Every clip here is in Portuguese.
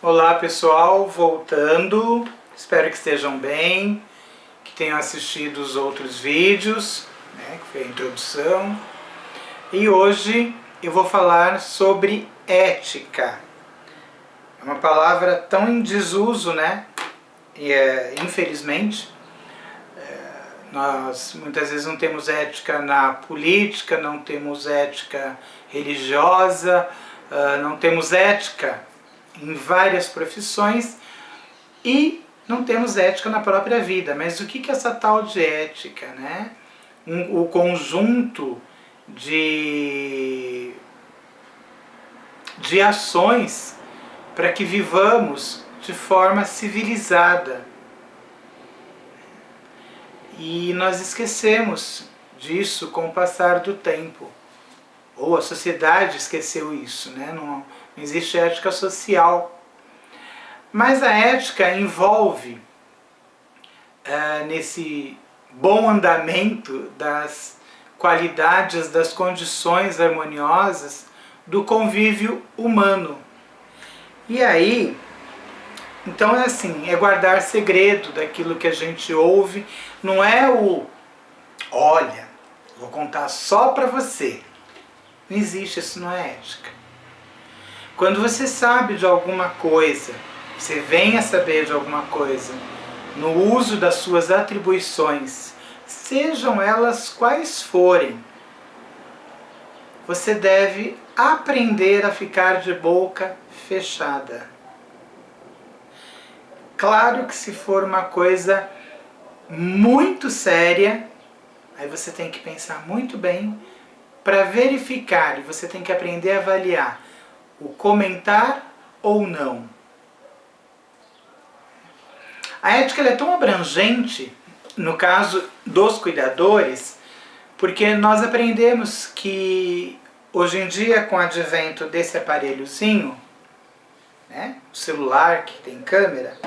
Olá pessoal, voltando, espero que estejam bem, que tenham assistido os outros vídeos, que foi a introdução. E hoje eu vou falar sobre ética. É uma palavra tão em desuso, infelizmente. Nós muitas vezes não temos ética na política, não temos ética religiosa, não temos ética em várias profissões e não temos ética na própria vida. Mas o que é essa tal de ética, o conjunto de ações para que vivamos de forma civilizada. E nós esquecemos disso com o passar do tempo. Ou a sociedade esqueceu isso, Não existe ética social. Mas a ética envolve, nesse bom andamento das qualidades, das condições harmoniosas do convívio humano. E aí, então é guardar segredo daquilo que a gente ouve, não é olha, vou contar só para você. Não existe, isso não é ética. Quando você sabe de alguma coisa, você vem a saber de alguma coisa, no uso das suas atribuições, sejam elas quais forem, você deve aprender a ficar de boca fechada. Claro que se for uma coisa muito séria, aí você tem que pensar muito bem para verificar, e você tem que aprender a avaliar o comentar ou não. A ética é tão abrangente, no caso dos cuidadores, porque nós aprendemos que hoje em dia, com o advento desse aparelhozinho, o celular que tem câmera,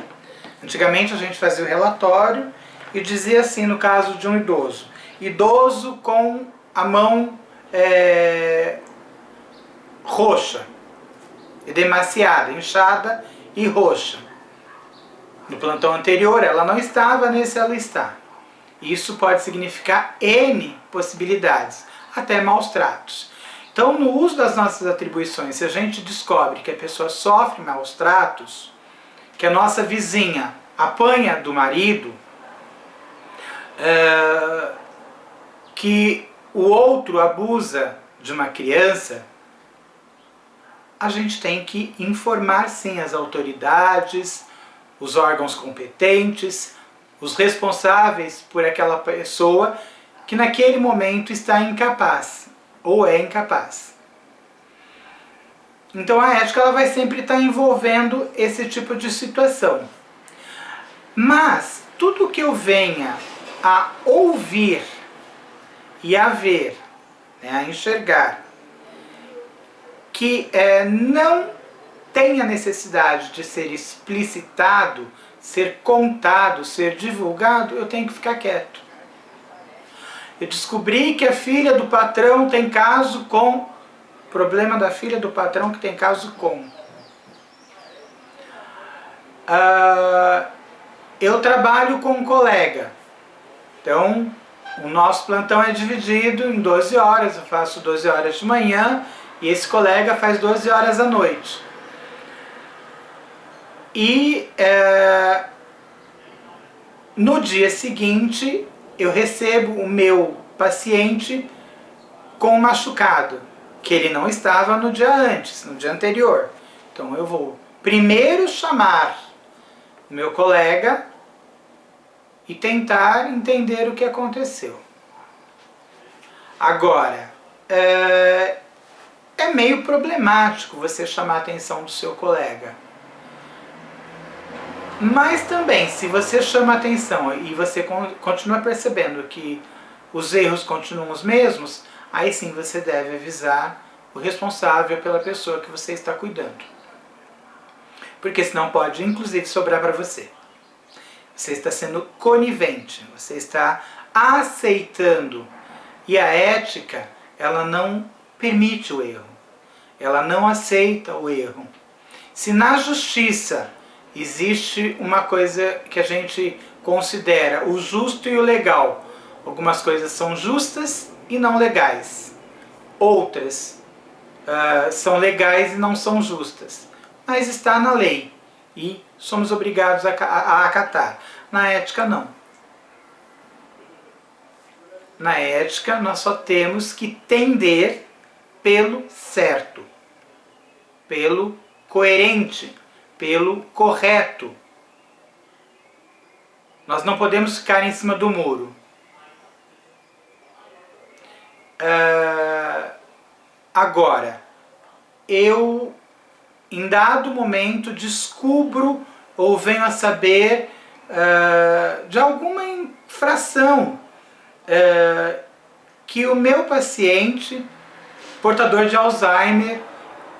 antigamente a gente fazia o relatório e dizia assim, no caso de um idoso com a mão roxa, edemaciada, inchada e roxa. No plantão anterior ela não estava, nesse ela está. Isso pode significar N possibilidades, até maus tratos. Então, no uso das nossas atribuições, se a gente descobre que a pessoa sofre maus tratos, que a nossa vizinha apanha do marido, que o outro abusa de uma criança, a gente tem que informar sim as autoridades, os órgãos competentes, os responsáveis por aquela pessoa que naquele momento está incapaz ou é incapaz. Então a ética ela vai sempre estar envolvendo esse tipo de situação. Mas tudo que eu venha a ouvir e a ver, a enxergar, que não tem a necessidade de ser explicitado, ser contado, ser divulgado, eu tenho que ficar quieto. Eu descobri que a filha do patrão tem caso com... Problema da filha do patrão que tem caso com... eu trabalho com um colega. Então, o nosso plantão é dividido em 12 horas. Eu faço 12 horas de manhã e esse colega faz 12 horas à noite. E no dia seguinte eu recebo o meu paciente com um machucado, que ele não estava no dia antes, no dia anterior. Então eu vou primeiro chamar o meu colega e tentar entender o que aconteceu. Agora, é meio problemático você chamar a atenção do seu colega. Mas também, se você chama a atenção e você continua percebendo que os erros continuam os mesmos, aí sim você deve avisar o responsável pela pessoa que você está cuidando. Porque senão pode, inclusive, sobrar para você. Você está sendo conivente, você está aceitando. E a ética, ela não permite o erro. Ela não aceita o erro. Se na justiça existe uma coisa que a gente considera o justo e o legal, algumas coisas são justas e não legais, outras são legais e não são justas, mas está na lei e somos obrigados a acatar. Na ética, não. Na ética, nós só temos que tender pelo certo, pelo coerente, pelo correto. Nós não podemos ficar em cima do muro. Agora, eu, em dado momento, descubro ou venho a saber de alguma infração que o meu paciente, portador de Alzheimer,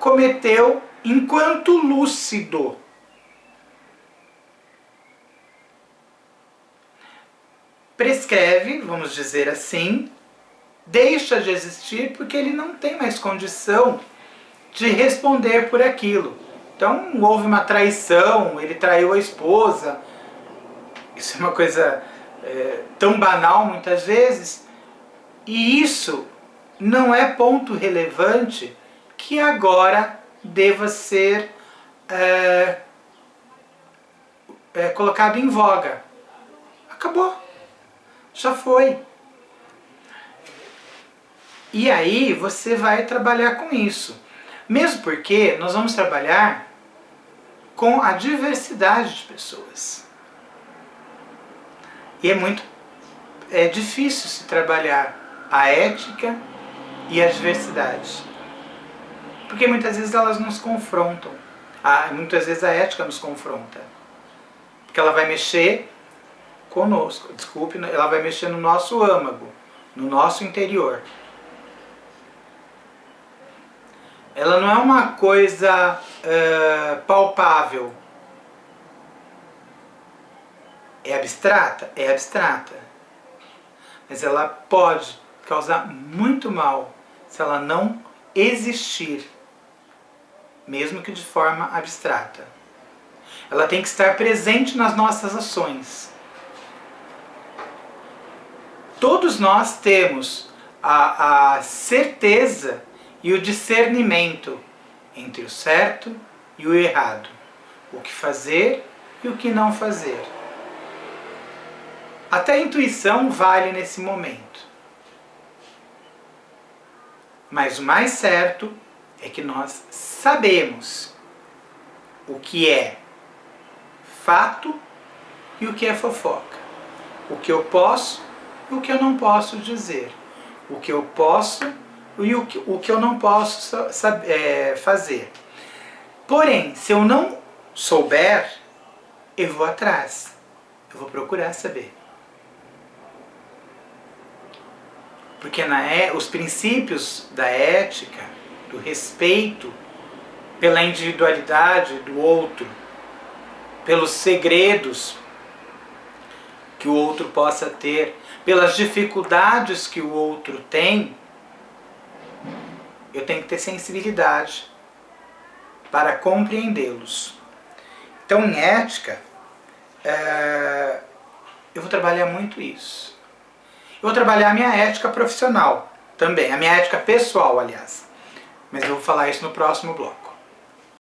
cometeu enquanto lúcido. Prescreve, vamos dizer assim, deixa de existir porque ele não tem mais condição de responder por aquilo. Então houve uma traição, ele traiu a esposa, isso é uma coisa tão banal muitas vezes, e isso não é ponto relevante que agora deva ser colocado em voga. Acabou, já foi. E aí você vai trabalhar com isso. Mesmo porque nós vamos trabalhar com a diversidade de pessoas. E é difícil se trabalhar a ética e a diversidade. Porque muitas vezes elas nos confrontam. Muitas vezes a ética nos confronta. Porque ela vai mexer conosco, ela vai mexer no nosso âmago, no nosso interior. Ela não é uma coisa palpável. É abstrata? É abstrata. Mas ela pode causar muito mal se ela não existir, mesmo que de forma abstrata. Ela tem que estar presente nas nossas ações. Todos nós temos a certeza e o discernimento entre o certo e o errado, o que fazer e o que não fazer. Até a intuição vale nesse momento. Mas o mais certo é que nós sabemos o que é fato e o que é fofoca. O que eu posso e o que eu não posso dizer. O que eu posso e o que eu não posso fazer. Porém, se eu não souber, eu vou atrás. Eu vou procurar saber. Porque os princípios da ética, do respeito pela individualidade do outro, pelos segredos que o outro possa ter, pelas dificuldades que o outro tem, eu tenho que ter sensibilidade para compreendê-los. Então, em ética, eu vou trabalhar muito isso. Eu vou trabalhar a minha ética profissional também, a minha ética pessoal, aliás. Mas eu vou falar isso no próximo bloco.